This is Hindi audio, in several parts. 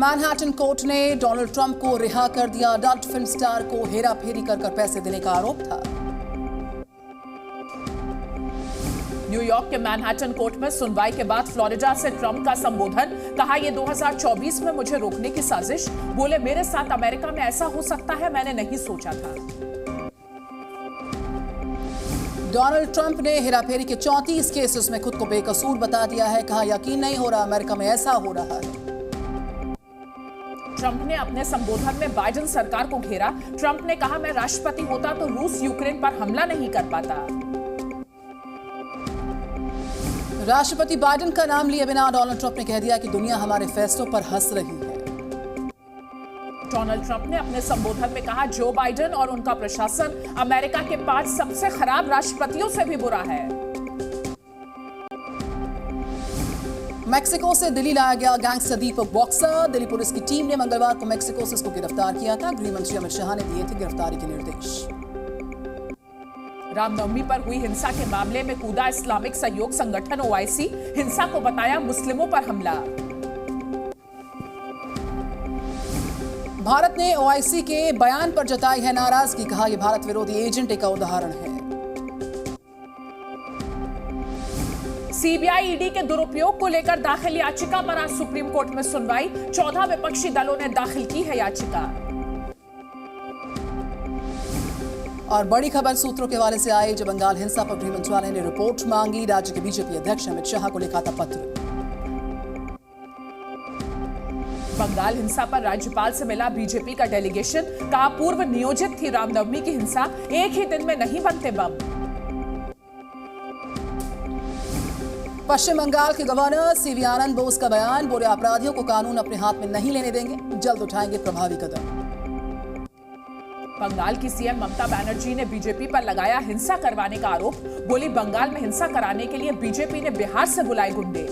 मैनहट्टन कोर्ट ने डोनाल्ड ट्रंप को रिहा कर दिया। अडल्ट फिल्म स्टार को हेराफेरी कर पैसे देने का आरोप था। न्यूयॉर्क के मैनहट्टन कोर्ट में सुनवाई के बाद फ्लोरिडा से ट्रंप का संबोधन। कहा, ये 2024 में मुझे रोकने की साजिश। बोले, मेरे साथ अमेरिका में ऐसा हो सकता है, मैंने नहीं सोचा था। डोनाल्ड ट्रंप ने हेराफेरी के 34 केसेस में खुद को बेकसूर बता दिया है। कहा, यकीन नहीं हो रहा अमेरिका में ऐसा हो रहा है। ट्रंप ने अपने संबोधन में बाइडेन सरकार को घेरा। ट्रंप ने कहा, मैं राष्ट्रपति होता तो रूस यूक्रेन पर हमला नहीं कर पाता। राष्ट्रपति बाइडेन का नाम लिए बिना डोनाल्ड ट्रंप ने कह दिया कि दुनिया हमारे फैसलों पर हंस रही है। डोनाल्ड ट्रंप ने अपने संबोधन में कहा, जो बाइडेन और उनका प्रशासन अमेरिका के 5 सबसे खराब राष्ट्रपतियों से भी बुरा है। मेक्सिको से दिल्ली लाया गया गैंगस्टर दीपक बॉक्सर। दिल्ली पुलिस की टीम ने मंगलवार को मेक्सिको से इसको गिरफ्तार किया था। गृह मंत्री अमित शाह ने दिए थे गिरफ्तारी के निर्देश। रामनवमी पर हुई हिंसा के मामले में कूदा इस्लामिक सहयोग संगठन ओआईसी। हिंसा को बताया मुस्लिमों पर हमला। भारत ने ओआईसी के बयान पर जताई है नाराजगी। कहा, यह भारत विरोधी एजेंडे का उदाहरण है। सीबीआई ईडी के दुरुपयोग को लेकर दाखिल याचिका पर आज सुप्रीम कोर्ट में सुनवाई। 14 विपक्षी दलों ने दाखिल की है याचिका। और बड़ी खबर सूत्रों के हवाले से आई। जब बंगाल हिंसा पर गृह मंत्रालय ने रिपोर्ट मांगी, राज्य के बीजेपी अध्यक्ष अमित शाह को लिखा था पत्र। बंगाल हिंसा पर राज्यपाल से मिला बीजेपी का डेलीगेशन। कहा, पूर्व नियोजित थी रामनवमी की हिंसा, एक ही दिन में नहीं बनते बम। पश्चिम बंगाल के गवर्नर सीवी आनंद बोस का बयान। बोले, अपराधियों को कानून अपने हाथ में नहीं लेने देंगे, जल्द उठाएंगे प्रभावी कदम। बंगाल की सीएम ममता बनर्जी ने बीजेपी पर लगाया हिंसा करवाने का आरोप। बोली, बंगाल में हिंसा कराने के लिए बीजेपी ने बिहार से बुलाए गुंडे।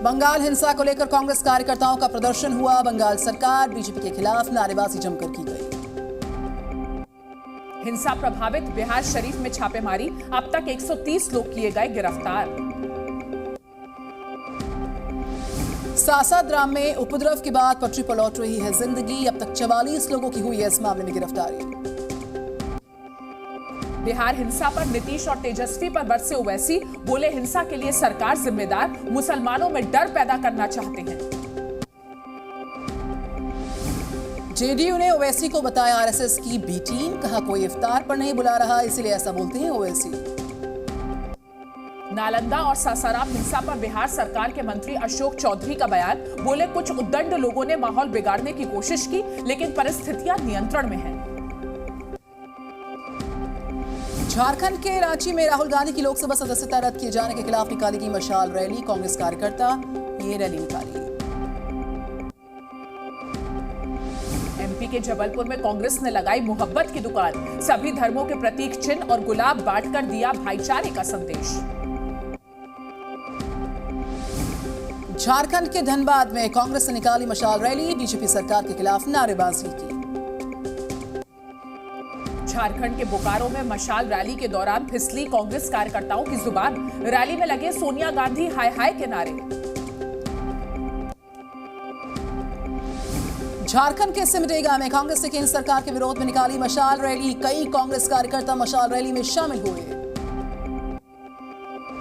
बंगाल हिंसा को लेकर कांग्रेस कार्यकर्ताओं का प्रदर्शन हुआ। बंगाल सरकार बीजेपी के खिलाफ नारेबाजी जमकर की गई। हिंसा प्रभावित बिहार शरीफ में छापेमारी। अब तक 130 लोग किए गए गिरफ्तार। सासाराम में उपद्रव के बाद पटरी पर लौट रही है जिंदगी। अब तक 44 लोगों की हुई है इस मामले में गिरफ्तारी। बिहार हिंसा पर नीतीश और तेजस्वी पर बरसे ओवैसी। बोले, हिंसा के लिए सरकार जिम्मेदार, मुसलमानों में डर पैदा करना चाहते हैं। जेडीयू ने ओवैसी को बताया आरएसएस की बी टीम। कहा, कोई इफ्तार पर नहीं बुला रहा, इसीलिए ऐसा बोलते हैं ओवैसी। नालंदा और सासाराम हिंसा पर बिहार सरकार के मंत्री अशोक चौधरी का बयान। बोले, कुछ उद्दंड लोगों ने माहौल बिगाड़ने की कोशिश की, लेकिन परिस्थितियां नियंत्रण में हैं। झारखंड के रांची में राहुल गांधी की लोकसभा सदस्यता रद्द किए जाने के खिलाफ निकाली गई मशाल रैली। कांग्रेस कार्यकर्ता ये रैली निकाली। एमपी के जबलपुर में कांग्रेस ने लगाई मोहब्बत की दुकान। सभी धर्मों के प्रतीक चिन्ह और गुलाब बांटकर दिया भाईचारे का संदेश। झारखंड के धनबाद में कांग्रेस ने निकाली मशाल रैली। बीजेपी सरकार के खिलाफ नारेबाजी की। झारखंड के बोकारो में मशाल रैली के दौरान फिसली कांग्रेस कार्यकर्ताओं की जुबान। रैली में लगे सोनिया गांधी हाय हाय के नारे। झारखंड के सिमडेगा में कांग्रेस ने केंद्र सरकार के विरोध में निकाली मशाल रैली। कई कांग्रेस कार्यकर्ता मशाल रैली में शामिल हुए।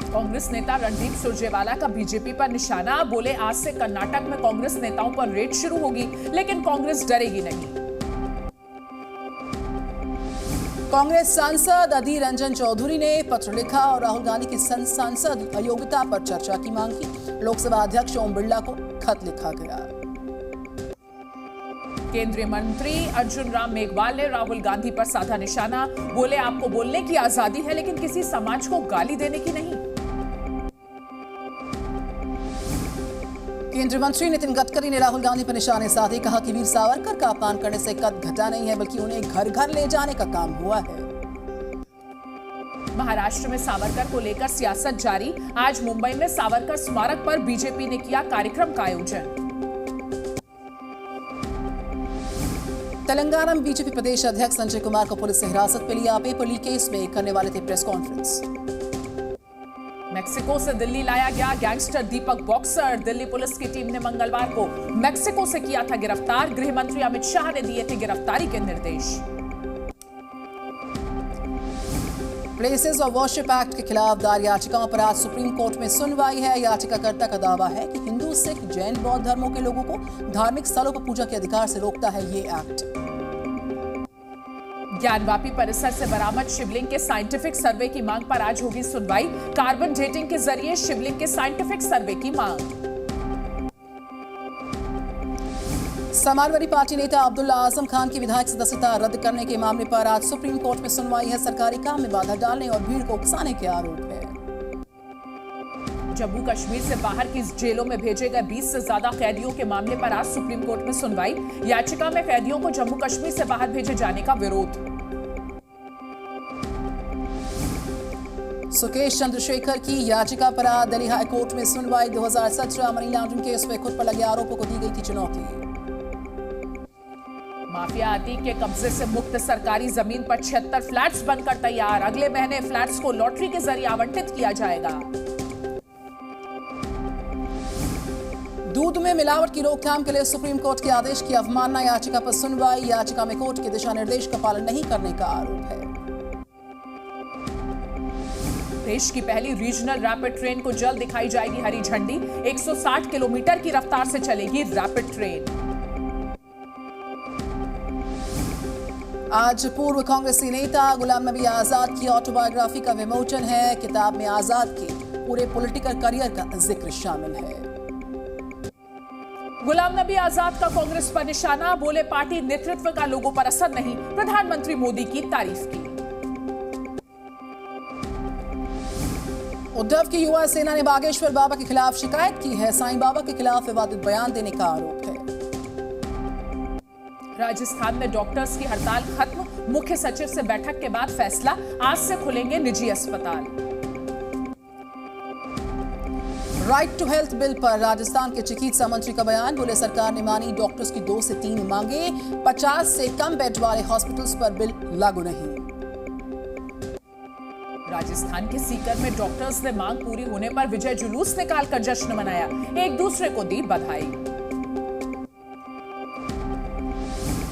कांग्रेस नेता रणदीप सुरजेवाला का बीजेपी पर निशाना। बोले, आज से कर्नाटक में कांग्रेस नेताओं पर रेड शुरू होगी, लेकिन कांग्रेस डरेगी नहीं। कांग्रेस सांसद अधीर रंजन चौधरी ने पत्र लिखा और राहुल गांधी की सांसद अयोग्यता पर चर्चा की मांग की। लोकसभा अध्यक्ष ओम बिरला को खत लिखा गया। केंद्रीय मंत्री अर्जुन राम मेघवाल ने राहुल गांधी पर साधा निशाना। बोले, आपको बोलने की आजादी है, लेकिन किसी समाज को गाली देने की नहीं। केंद्रीय मंत्री नितिन गडकरी ने राहुल गांधी पर निशाने साधे। कहा कि वीर सावरकर का अपमान करने से कद घटा नहीं है, बल्कि उन्हें घर घर ले जाने का काम हुआ है। महाराष्ट्र में सावरकर को लेकर सियासत जारी। आज मुंबई में सावरकर स्मारक पर बीजेपी ने किया कार्यक्रम का आयोजन। तेलंगाना में बीजेपी प्रदेश अध्यक्ष संजय कुमार को पुलिस ने हिरासत में लिया। पेपर लीक केस में करने वाले थे प्रेस कॉन्फ्रेंस। मेक्सिको से दिल्ली लाया गया गैंगस्टर दीपक बॉक्सर। दिल्ली पुलिस की टीम ने मंगलवार को मेक्सिको से किया था गिरफ्तार। गृह मंत्री अमित शाह ने दिए थे गिरफ्तारी के निर्देश। प्लेसेस ऑफ वर्शिप एक्ट के खिलाफ दायर याचिकाओं पर आज सुप्रीम कोर्ट में सुनवाई है। याचिकाकर्ता का दावा है कि हिंदू, सिख, जैन, बौद्ध धर्मों के लोगों को धार्मिक स्थलों पर पूजा के अधिकार से रोकता है ये एक्ट। ज्ञानवापी परिसर से बरामद शिवलिंग के साइंटिफिक सर्वे की मांग पर आज होगी सुनवाई। कार्बन डेटिंग के जरिए शिवलिंग के साइंटिफिक सर्वे की मांग। समाजवादी पार्टी नेता अब्दुल्ला आजम खान की विधायक सदस्यता रद्द करने के मामले पर आज सुप्रीम कोर्ट में सुनवाई है। सरकारी काम में बाधा डालने और भीड़ को उकसाने के आरोप है। जम्मू कश्मीर से बाहर की जेलों में भेजे गए 20 से ज्यादा कैदियों के मामले पर आज सुप्रीम कोर्ट में सुनवाई। याचिका में कैदियों को जम्मू कश्मीर से बाहर भेजे जाने का विरोध। सुकेश चंद्रशेखर की याचिका पर आज दिल्ली हाई कोर्ट में सुनवाई। 2017 मनी लॉन्ड्रिंग केस में खुद पर लगे आरोपों को दी गई थी चुनौती। माफिया अतीक के कब्जे से मुक्त सरकारी जमीन पर 76 फ्लैट्स बनकर तैयार। अगले महीने फ्लैट्स को लॉटरी के जरिए आवंटित किया जाएगा। दूध में मिलावट की रोकथाम के लिए सुप्रीम कोर्ट के आदेश की अवमानना याचिका पर सुनवाई। याचिका में कोर्ट के दिशा निर्देश का पालन नहीं करने का आरोप है। देश की पहली रीजनल रैपिड ट्रेन को जल्द दिखाई जाएगी हरी झंडी। 160 किलोमीटर की रफ्तार से चलेगी रैपिड ट्रेन। आज पूर्व कांग्रेसी नेता गुलाम नबी आजाद की ऑटोबायोग्राफी का विमोचन है। किताब में आजाद के पूरे पॉलिटिकल करियर का जिक्र शामिल है। गुलाम नबी आजाद का कांग्रेस पर निशाना। बोले पार्टी नेतृत्व का लोगों पर असर नहीं। प्रधानमंत्री मोदी की तारीफ की। उद्धव की युवा सेना ने बागेश्वर बाबा के खिलाफ शिकायत की है। साईं बाबा के खिलाफ विवादित बयान देने का आरोप है। राजस्थान में डॉक्टर्स की हड़ताल खत्म। मुख्य सचिव से बैठक के बाद फैसला। आज से खुलेंगे निजी अस्पताल। राइट टू हेल्थ बिल पर राजस्थान के चिकित्सा मंत्री का बयान। बोले सरकार ने मानी डॉक्टर्स की 2 से 3 मांगे। 50 से कम बेड वाले हॉस्पिटल्स पर बिल लागू नहीं। राजस्थान के सीकर में डॉक्टर्स ने मांग पूरी होने पर विजय जुलूस निकालकर जश्न मनाया। एक दूसरे को दी बधाई।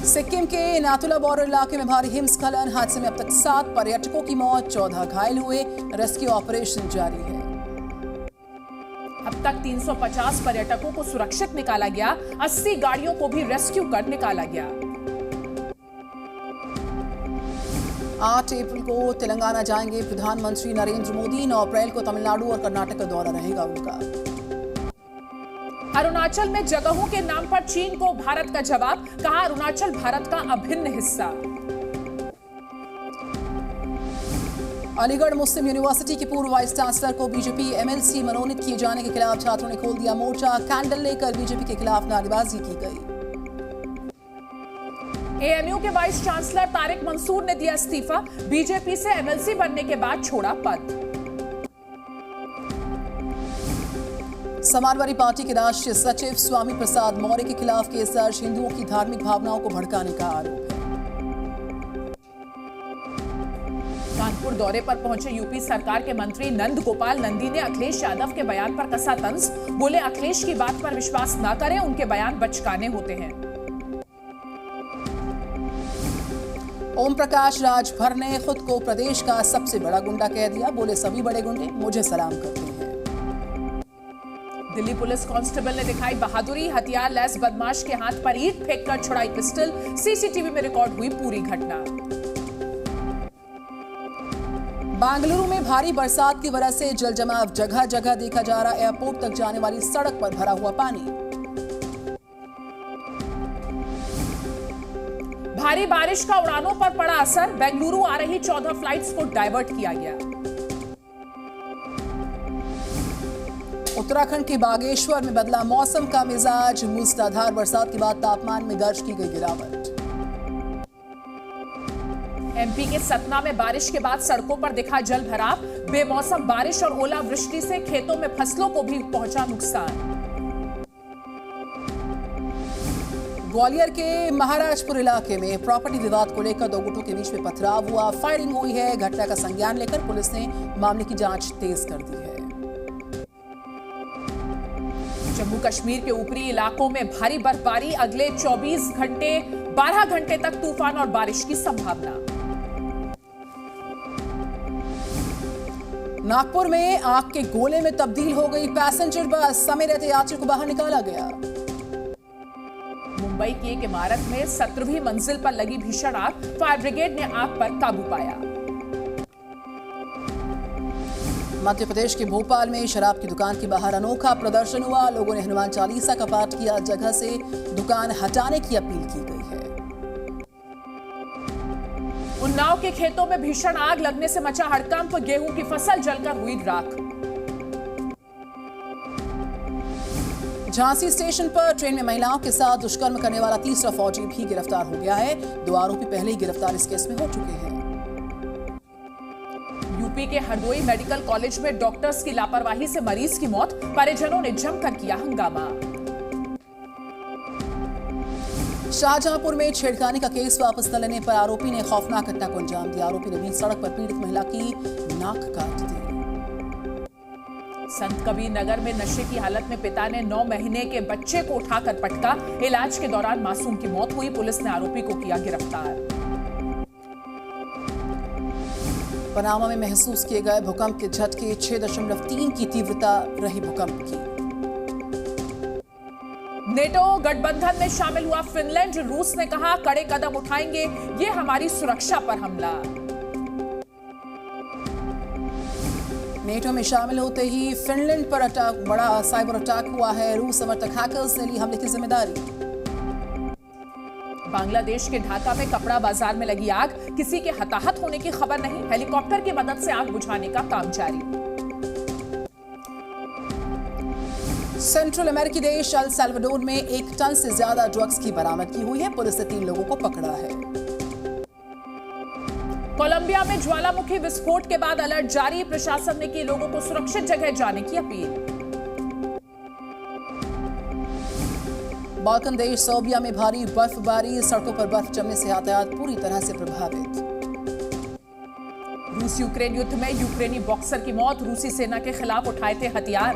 सिक्किम के नाथुला बॉर्डर इलाके में भारी हिमस्खलन। हादसे में अब तक 7 पर्यटकों की मौत, 14 घायल हुए। रेस्क्यू ऑपरेशन जारी है। अब तक 350 पर्यटकों को सुरक्षित निकाला गया। 80 गाड़ियों को भी रेस्क्यू कर निकाला गया। 8 अप्रैल को तेलंगाना जाएंगे प्रधानमंत्री नरेंद्र मोदी। 9 अप्रैल को तमिलनाडु और कर्नाटक का दौरा रहेगा उनका। अरुणाचल में जगहों के नाम पर चीन को भारत का जवाब। कहा अरुणाचल भारत का अभिन्न हिस्सा। अलीगढ़ मुस्लिम यूनिवर्सिटी के पूर्व वाइस चांसलर को बीजेपी एमएलसी मनोनीत किए जाने के खिलाफ छात्रों ने खोल दिया मोर्चा। कैंडल लेकर बीजेपी के खिलाफ नारेबाजी की गई। एएमयू के वाइस चांसलर तारिक मंसूर ने दिया इस्तीफा। बीजेपी से एमएलसी बनने के बाद छोड़ा पद। समाजवादी पार्टी के राष्ट्रीय सचिव स्वामी प्रसाद मौर्य के खिलाफ केस दर्ज। हिंदुओं की धार्मिक भावनाओं को भड़काने का आरोप है। कानपुर दौरे पर पहुंचे यूपी सरकार के मंत्री नंद गोपाल नंदी ने अखिलेश यादव के बयान पर कसा तंज। बोले अखिलेश की बात पर विश्वास न करें, उनके बयान बचकाने होते हैं। ओम प्रकाश राजभर ने खुद को प्रदेश का सबसे बड़ा गुंडा कह दिया। बोले सभी बड़े गुंडे मुझे सलाम करते हैं। दिल्ली पुलिस कांस्टेबल ने दिखाई बहादुरी। हथियार लैस बदमाश के हाथ पर ईंट फेंककर छुड़ाई पिस्टल। सीसीटीवी में रिकॉर्ड हुई पूरी घटना। बेंगलुरु में भारी बरसात की वजह से जल जमाव जगह जगह देखा जा रहा। एयरपोर्ट तक जाने वाली सड़क पर भरा हुआ पानी। भारी बारिश का उड़ानों पर पड़ा असर। बेंगलुरु आ रही 14 फ्लाइट्स को डायवर्ट किया गया। उत्तराखंड के बागेश्वर में बदला मौसम का मिजाज। मूसलाधार बरसात के बाद तापमान में दर्ज की गई गिरावट। एमपी के सतना में बारिश के बाद सड़कों पर दिखा जल भराव। बेमौसम बारिश और ओलावृष्टि से खेतों में फसलों को भी पहुंचा नुकसान। ग्वालियर के महाराजपुर इलाके में प्रॉपर्टी विवाद को लेकर 2 गुटों के बीच में पथराव हुआ। फायरिंग हुई है। घटना का संज्ञान लेकर पुलिस ने मामले की जांच तेज कर दी है। जम्मू कश्मीर के ऊपरी इलाकों में भारी बर्फबारी, अगले 12 घंटे तक तूफान और बारिश की संभावना। नागपुर में आग के गोले में तब्दील हो गई पैसेंजर बस, समय रहते यात्री को बाहर निकाला गया। मुंबई की एक इमारत में 17वीं मंजिल पर लगी भीषण आग, फायर ब्रिगेड ने आग पर काबू पाया। मध्य प्रदेश के भोपाल में शराब की दुकान के बाहर अनोखा प्रदर्शन हुआ, लोगों ने हनुमान चालीसा का पाठ किया, जगह से दुकान हटाने की अपील की गई है। उन्नाव के खेतों में भीषण आग लगने से मचा हड़कंप, गेहूं की फसल जलकर हुई राख। झांसी स्टेशन पर ट्रेन में महिलाओं के साथ दुष्कर्म करने वाला तीसरा फौजी भी गिरफ्तार हो गया है। 2 आरोपी पहले ही गिरफ्तार इस केस में हो चुके हैं। यूपी के हरदोई मेडिकल कॉलेज में डॉक्टर्स की लापरवाही से मरीज की मौत, परिजनों ने जमकर किया हंगामा। शाहजहांपुर में छेड़खानी का केस वापस न लेने पर आरोपी ने खौफनाक घटना को अंजाम दिया। आरोपी ने बीच सड़क पर पीड़ित महिला की नाक काट दी। संत कबीर नगर में नशे की हालत में पिता ने 9 महीने के बच्चे को उठाकर पटका, इलाज के दौरान मासूम की मौत हुई, पुलिस ने आरोपी को किया गिरफ्तार। पनामा में महसूस किए गए भूकंप के झटके, 6.3 की तीव्रता रही भूकंप की। नेटो गठबंधन में शामिल हुआ फिनलैंड, रूस ने कहा कड़े कदम उठाएंगे, ये हमारी सुरक्षा पर हमला। नेटो में शामिल होते ही फिनलैंड पर बड़ा साइबर अटैक हुआ है, रूस समर्थक हैकर्स ने ली हमले की जिम्मेदारी। बांग्लादेश के ढाका में कपड़ा बाजार में लगी आग, किसी के हताहत होने की खबर नहीं, हेलीकॉप्टर की मदद से आग बुझाने का काम जारी। सेंट्रल अमेरिकी देश अल साल्वाडोर में 1 टन से ज्यादा ड्रग्स की बरामदगी हुई है, पुलिस ने 3 लोगों को पकड़ा है। कोलंबिया में ज्वालामुखी विस्फोट के बाद अलर्ट जारी, प्रशासन ने की लोगों को सुरक्षित जगह जाने की अपील। बाल्कन देश सर्बिया में भारी बर्फबारी, सड़कों पर बर्फ जमने से यातायात पूरी तरह से प्रभावित। रूस यूक्रेन युद्ध में यूक्रेनी बॉक्सर की मौत, रूसी सेना के खिलाफ उठाए थे हथियार।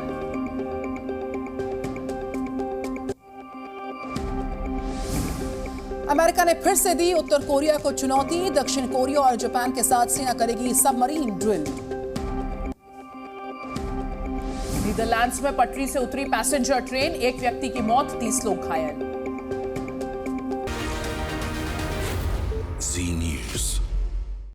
अमेरिका ने फिर से दी उत्तर कोरिया को चुनौती, दक्षिण कोरिया और जापान के साथ सेना करेगी सबमरीन ड्रिल। नीदरलैंड्स में पटरी से उतरी पैसेंजर ट्रेन, 1 व्यक्ति की मौत, 30 लोग घायल।